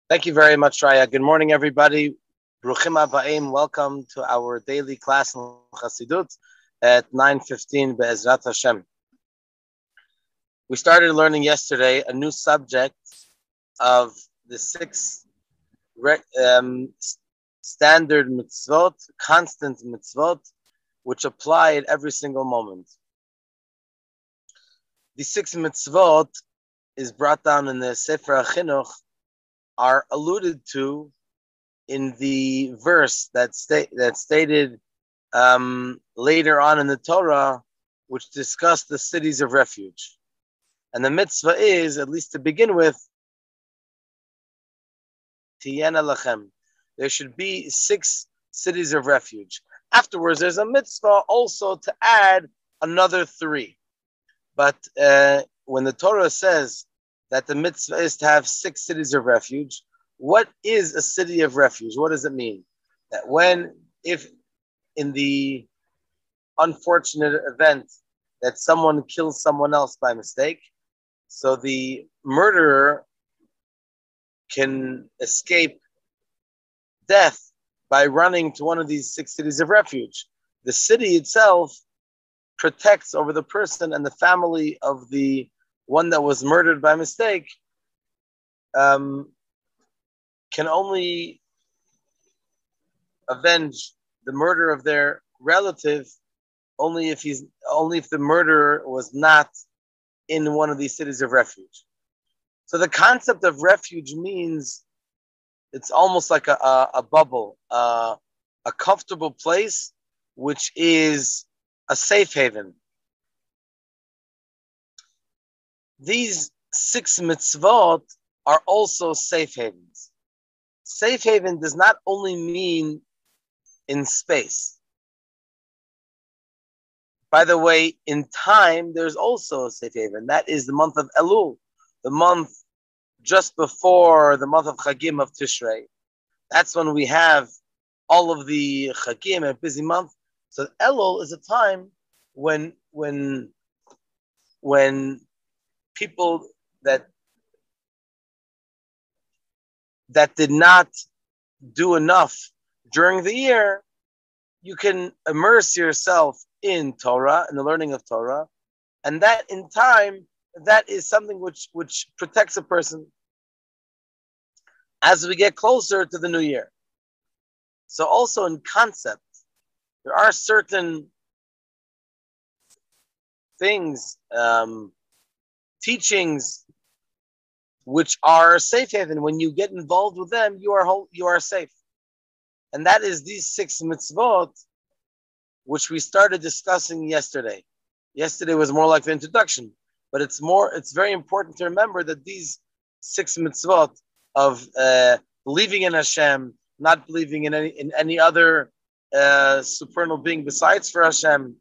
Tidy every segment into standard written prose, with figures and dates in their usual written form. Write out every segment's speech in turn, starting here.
Thank you very much, Raya. Good morning, everybody. Bruchim Aba'im. Welcome to our daily class in Chassidut at 9:15 Be'ezrat HaShem. We started learning yesterday a new subject of the six standard mitzvot, constant mitzvot, which apply at every single moment. The six mitzvot is brought down in the Sefer HaChinuch, are alluded to in the verse that stated later on in the Torah, which discussed the cities of refuge. And the mitzvah is, at least to begin with, Tiyena lachem. There should be 6 cities of refuge. Afterwards, there's a mitzvah also to add another 3. But when the Torah says that the mitzvah is to have 6 cities of refuge, what is a city of refuge? What does it mean? That if in the unfortunate event that someone kills someone else by mistake, so the murderer can escape death by running to one of these 6 cities of refuge. The city itself protects over the person and the family of the one that was murdered by mistake, can only avenge the murder of their relative only if the murderer was not in one of these cities of refuge. So the concept of refuge means it's almost like a bubble, a comfortable place, which is a safe haven. These 6 mitzvot are also safe havens. Safe haven does not only mean in space. By the way, in time, there's also a safe haven. That is the month of Elul, the month just before the month of Chagim of Tishrei. That's when we have all of the Chagim, a busy month. So Elul is a time when people that did not do enough during the year, you can immerse yourself in Torah, in the learning of Torah, and that in time, that is something which protects a person as we get closer to the new year. So also in concept, there are certain things, teachings, which are safe haven. When you get involved with them, you are safe. And that is these 6 mitzvot, which we started discussing yesterday. Yesterday was more like the introduction, but it's very important to remember that these 6 mitzvot of believing in HaShem, not believing in any other supernal being besides for HaShem,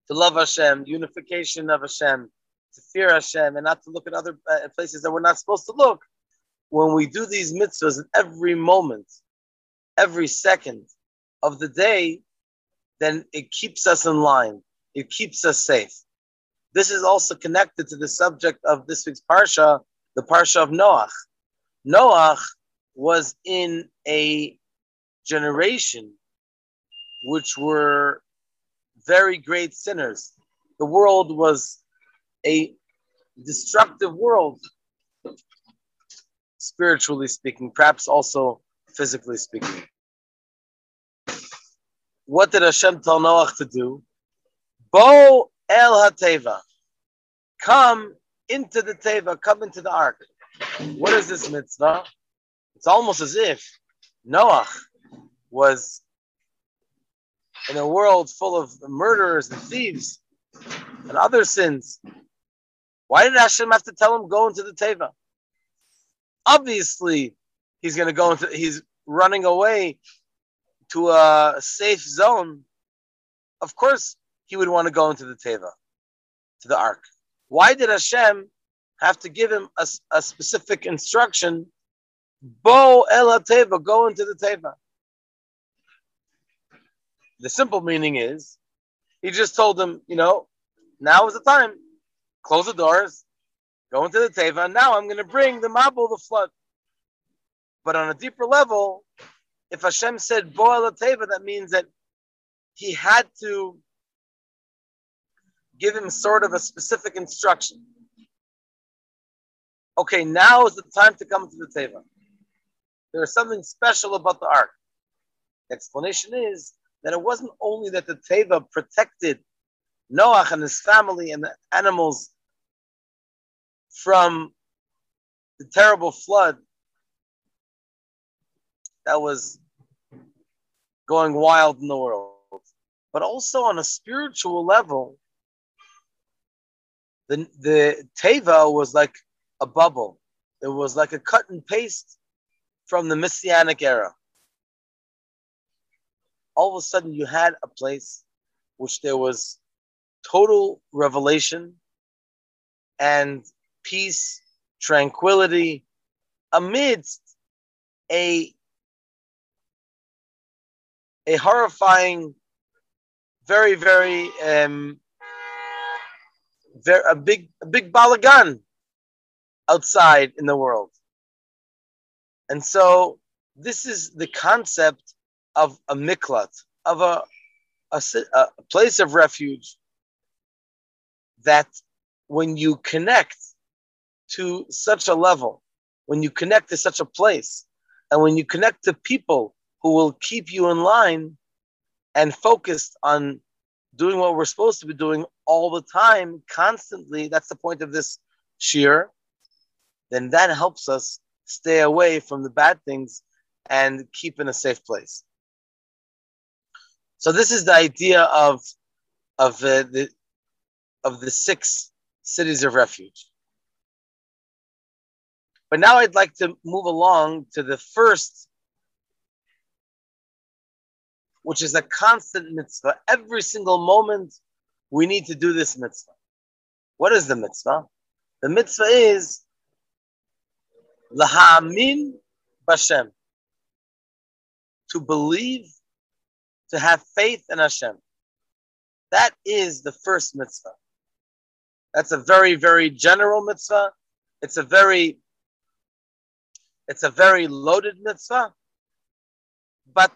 to love HaShem, unification of HaShem, to fear Hashem, and not to look at other places that we're not supposed to look. When we do these mitzvahs at every moment, every second of the day, then it keeps us in line. It keeps us safe. This is also connected to the subject of this week's Parasha, the Parasha of Noah. Noah was in a generation which were very great sinners. The world was a destructive world, spiritually speaking, perhaps also physically speaking. What did Hashem tell Noah to do? Bo el ha-teva. Come into the teva, come into the ark. What is this mitzvah? It's almost as if Noah was in a world full of murderers and thieves and other sins. Why did Hashem have to tell him go into the teva? Obviously, he's running away to a safe zone. Of course, he would want to go into the teva, to the ark. Why did Hashem have to give him a specific instruction? Bo el teva, go into the teva. The simple meaning is, he just told him, now is the time. Close the doors, go into the teva. Now I'm going to bring the mabul, the flood. But on a deeper level, if Hashem said Bo'al Teva, that means that he had to give him sort of a specific instruction. Okay, now is the time to come to the Teva. There is something special about the ark. The explanation is that it wasn't only that the Teva protected Noah and his family and the animals from the terrible flood that was going wild in the world, but also on a spiritual level, the Teva was like a bubble. It was like a cut and paste from the Messianic era. All of a sudden you had a place which there was total revelation and peace, tranquility, amidst a horrifying, very, very, a big balagan outside in the world. And so this is the concept of a miklat, of a place of refuge, that when you connect to such a level, when you connect to such a place, and when you connect to people who will keep you in line and focused on doing what we're supposed to be doing all the time, constantly, that's the point of this shir, then that helps us stay away from the bad things and keep in a safe place. So this is the idea of the 6 cities of refuge. But now I'd like to move along to the first, which is a constant mitzvah. Every single moment we need to do this mitzvah. What is the mitzvah? The mitzvah is L'ha'amin b'Hashem, to believe, to have faith in Hashem. That is the first mitzvah. That's a very, very general mitzvah. It's a very loaded mitzvah, but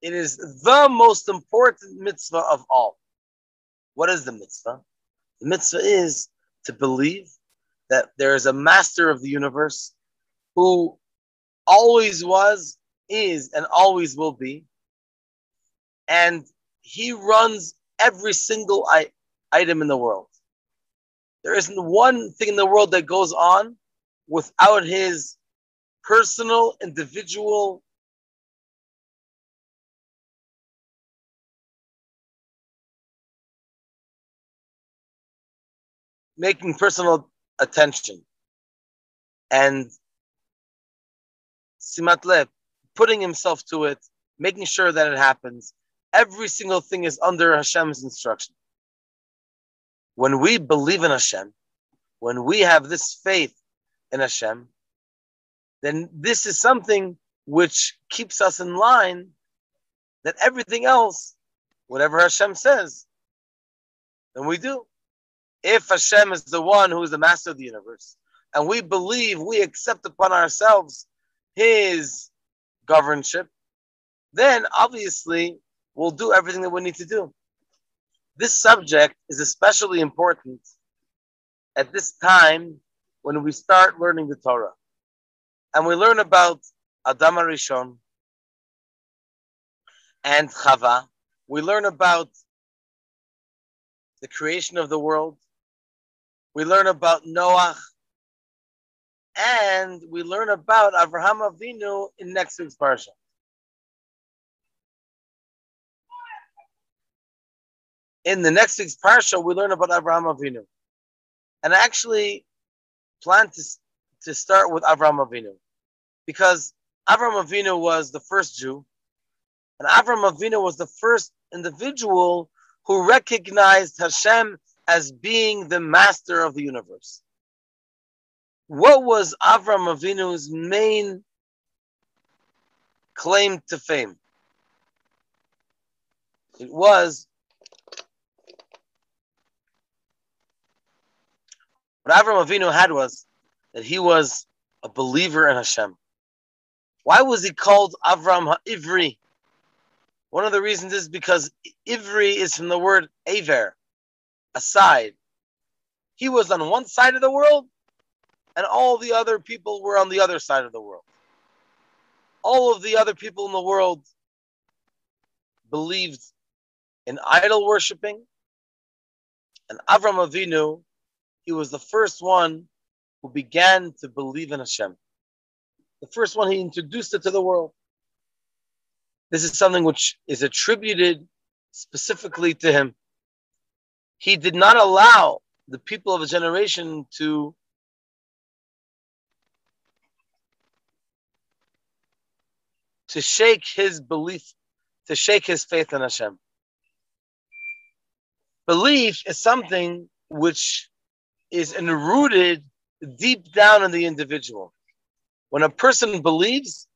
it is the most important mitzvah of all. What is the mitzvah? The mitzvah is to believe that there is a master of the universe who always was, is, and always will be. And he runs every single item in the world. There isn't one thing in the world that goes on without his personal, individual making personal attention and simat lev, putting himself to it, making sure that it happens. Every single thing is under Hashem's instruction. When we believe in Hashem, when we have this faith in Hashem, then this is something which keeps us in line, that everything else, whatever Hashem says, then we do. If Hashem is the one who is the master of the universe, and we believe, we accept upon ourselves his governorship, then obviously we'll do everything that we need to do. This subject is especially important at this time when we start learning the Torah. And we learn about Adam HaRishon and Chava. We learn about the creation of the world. We learn about Noah. And we learn about Avraham Avinu in next week's Parasha. In the next week's Parasha, we learn about Avraham Avinu. And I actually plan to start with Avraham Avinu, because Avraham Avinu was the first Jew, and Avraham Avinu was the first individual who recognized Hashem as being the master of the universe. What was Avraham Avinu's main claim to fame? It was what Avraham Avinu had was that he was a believer in Hashem. Why was he called Avram HaIvri? One of the reasons is because Ivri is from the word Aver, a side. He was on one side of the world, and all the other people were on the other side of the world. All of the other people in the world believed in idol worshipping, and Avram Avinu, he was the first one who began to believe in HaShem. The first one, he introduced it to the world. This is something which is attributed specifically to him. He did not allow the people of a generation to shake his belief, to shake his faith in HaShem. Belief is something which is enrooted deep down in the individual. When a person believes,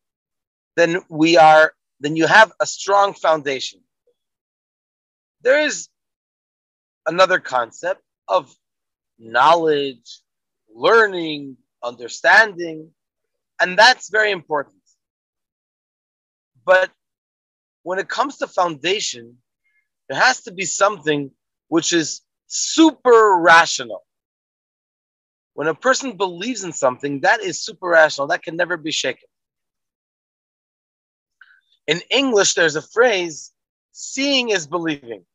then you have a strong foundation. There is another concept of knowledge, learning, understanding, and that's very important. But when it comes to foundation, there has to be something which is super rational. When a person believes in something, that is super rational. That can never be shaken. In English, there's a phrase, seeing is believing.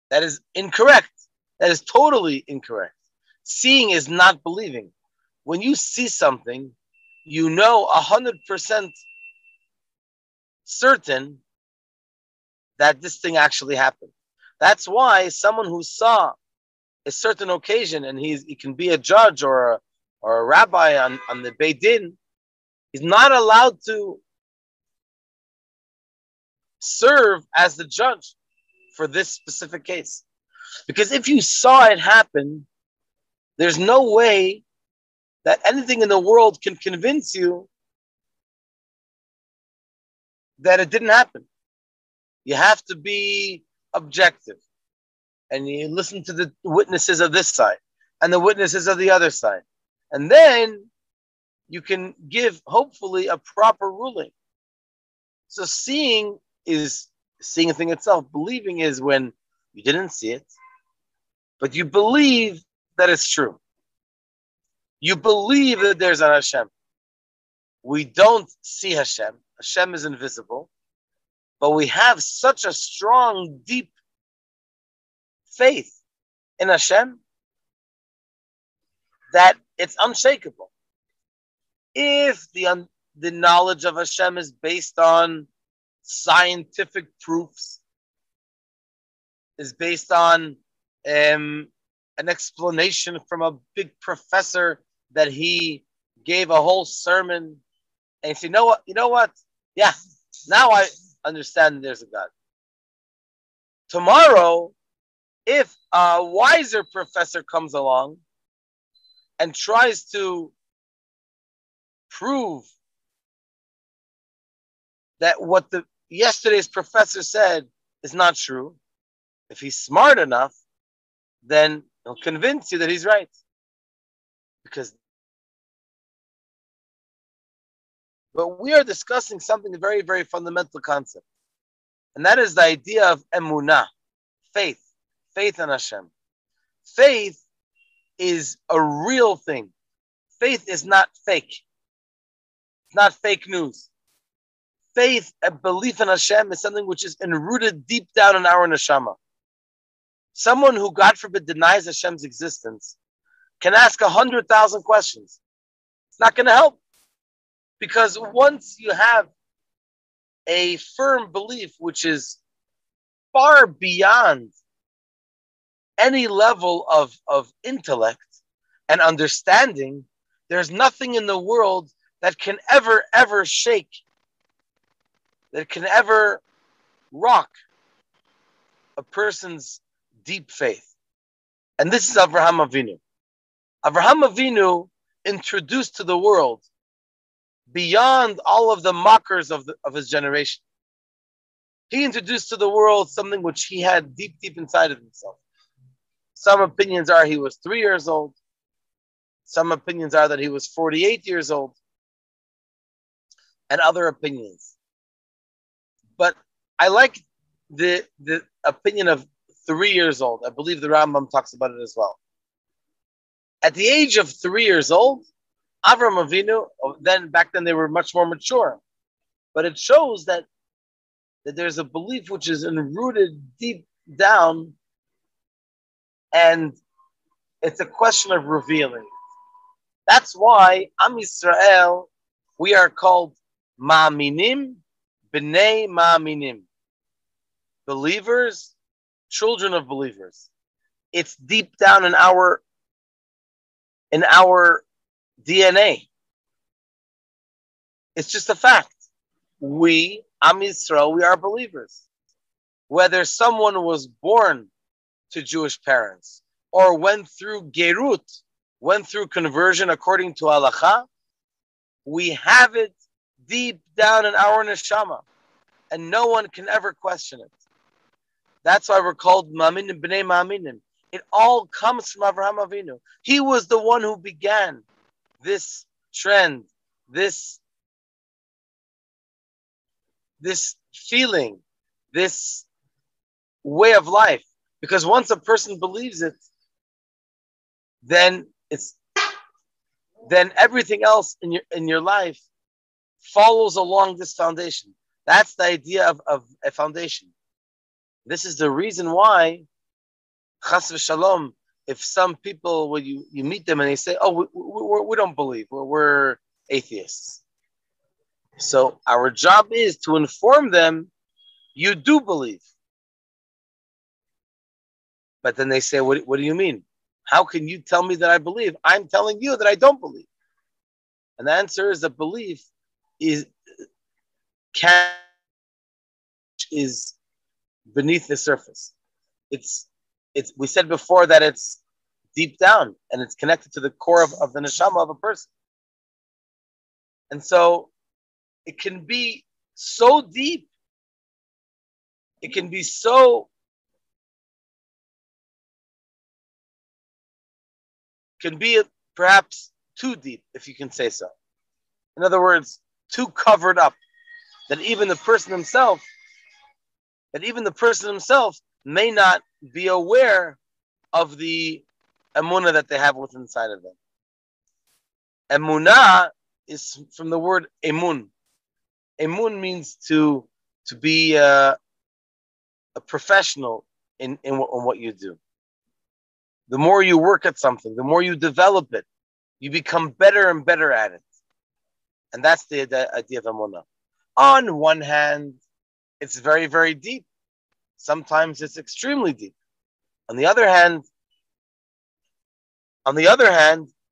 That is incorrect. That is totally incorrect. Seeing is not believing. When you see something, you know 100% certain that this thing actually happened. That's why someone who saw a certain occasion, and he can be a judge or a rabbi on the Beit Din, he's not allowed to serve as the judge for this specific case. Because if you saw it happen, there's no way that anything in the world can convince you that it didn't happen. You have to be objective. And you listen to the witnesses of this side and the witnesses of the other side. And then you can give, hopefully, a proper ruling. So seeing is seeing a thing itself. Believing is when you didn't see it, but you believe that it's true. You believe that there's an HaShem. We don't see HaShem. HaShem is invisible. But we have such a strong, deep faith in HaShem that it's unshakable. If the knowledge of HaShem is based on scientific proofs, is based on an explanation from a big professor that he gave a whole sermon, and you say, you know what? Yeah, now I understand there's a God. Tomorrow, if a wiser professor comes along and tries to prove that what yesterday's professor said is not true, if he's smart enough, then he'll convince you that he's right. But we are discussing something very, very fundamental concept. And that is the idea of emunah, faith in HaShem. Faith is a real thing. Faith is not fake. It's not fake news. Faith, a belief in HaShem, is something which is enrooted deep down in our neshama. Someone who, God forbid, denies Hashem's existence can ask 100,000 questions. It's not going to help. Because once you have a firm belief which is far beyond any level of intellect and understanding, there's nothing in the world that can ever shake, that can ever rock a person's deep faith. And this is Avraham Avinu. Avraham Avinu introduced to the world, beyond all of the mockers of his generation, he introduced to the world something which he had deep inside of himself. Some opinions are he was 3 years old. Some opinions are that he was 48 years old. and other opinions. But I like the opinion of 3 years old. I believe the Rambam talks about it as well. At the age of 3 years old, Avram Avinu, back then they were much more mature. But it shows that there's a belief which is enrooted deep down, and it's a question of revealing. That's why Am Yisroel, we are called Ma'aminim, B'nei Ma'aminim. Believers, children of believers. It's deep down in our DNA. It's just a fact. We, Am Yisrael, we are believers. Whether someone was born to Jewish parents or went through Gerut, went through conversion according to halacha, we have it deep down in our neshama, and no one can ever question it. That's why we're called Ma'aminim B'nei Ma'aminim. It all comes from Avraham Avinu. He was the one who began this trend, this feeling, this way of life. Because once a person believes it, then everything else in your life follows along this foundation. That's the idea of a foundation. This is the reason why, chas v'shalom, if some people, when you meet them and they say, oh, we don't believe, we're atheists. So our job is to inform them, you do believe. But then they say, what do you mean? How can you tell me that I believe? I'm telling you that I don't believe. And the answer is that belief is beneath the surface. We said before that it's deep down and it's connected to the core of the neshama of a person. And so it can be so deep. It can be perhaps too deep, if you can say so. In other words, too covered up, that even the person himself may not be aware of the emunah that they have within inside of them. Emunah is from the word emun. Emun means to be a professional in what you do. The more you work at something, the more you develop it, you become better and better at it. And that's the idea of emunah. On one hand, it's very, very deep. Sometimes it's extremely deep. On the other hand,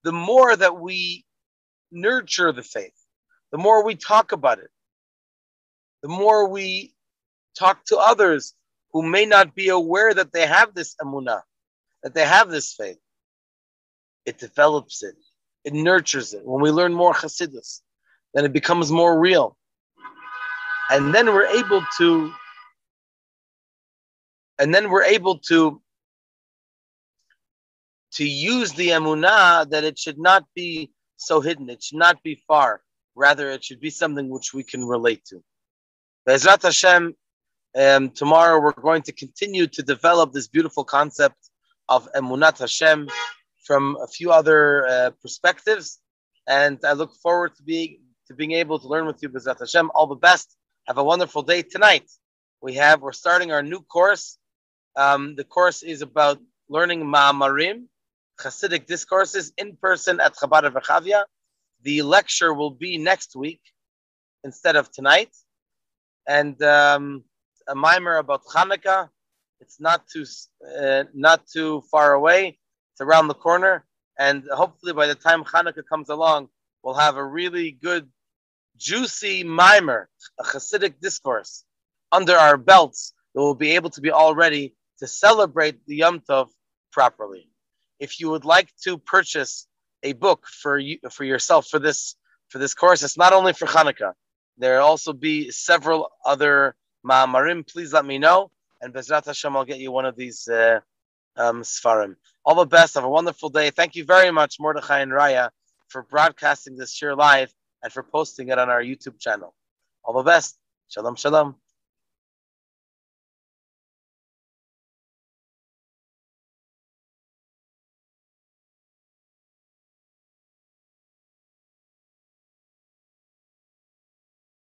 the more that we nurture the faith, the more we talk about it, the more we talk to others who may not be aware that they have this emunah, that they have this faith, it develops it, it nurtures it. When we learn more Chassidus, then it becomes more real. And then we're able to use the emunah, that it should not be so hidden, it should not be far. Rather, it should be something which we can relate to. Be'ezrat Hashem, tomorrow we're going to continue to develop this beautiful concept of emunat Hashem from a few other perspectives, and I look forward to being able to learn with you. Be'ezrat Hashem, all the best. Have a wonderful day. Tonight we're starting our new course. The course is about learning Ma'amarim, Chassidic discourses, in person at Chabad of Rechavia. The lecture will be next week instead of tonight. And a mimer about Hanukkah. It's not too far away. It's around the corner. And hopefully by the time Hanukkah comes along, we'll have a really good, juicy mimer, a Chassidic discourse under our belts that will be able to be all ready to celebrate the Yom Tov properly. If you would like to purchase a book for yourself for this course, it's not only for Hanukkah. There will also be several other ma'amarim. Please let me know, and Be'ezrat Hashem, I'll get you one of these Sfarim. All the best. Have a wonderful day. Thank you very much, Mordechai and Raya, for broadcasting this here live and for posting it on our YouTube channel. All the best. Shalom, shalom.